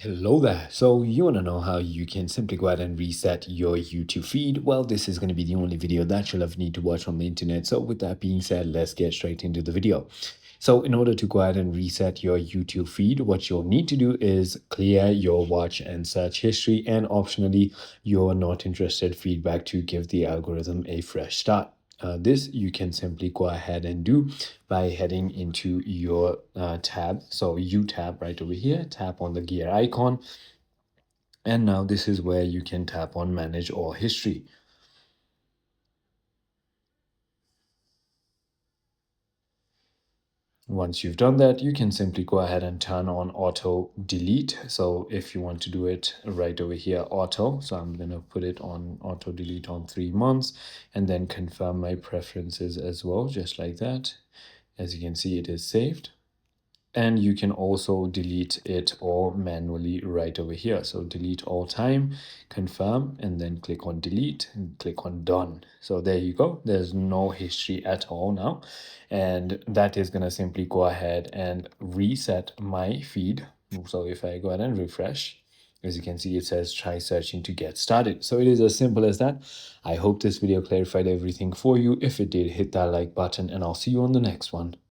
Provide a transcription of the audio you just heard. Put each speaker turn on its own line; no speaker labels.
Hello there. So you want to know how you can simply go ahead and reset your YouTube feed? Well, this is going to be the only video that you'll ever need to watch on the internet. So with that being said, let's get straight into the video. So in order to go ahead and reset your YouTube feed, what you'll need to do is clear your watch and search history and optionally your not interested feedback to give the algorithm a fresh start. This you can simply go ahead and do by heading into your tab. So you tab right over here, tap on the gear icon. And now this is where you can tap on manage all history. Once you've done that, you can simply go ahead and turn on auto delete. So if you want to do it right over here, auto. So I'm going to put it on auto delete on 3 months and then confirm my preferences as well, just like that. As you can see, it is saved. And you can also delete it all manually right over here. So delete all time, confirm, and then click on delete and click on done. So there you go. There's no history at all now. And that is going to simply go ahead and reset my feed. So if I go ahead and refresh, as you can see, it says try searching to get started. So it is as simple as that. I hope this video clarified everything for you. If it did, hit that like button and I'll see you on the next one.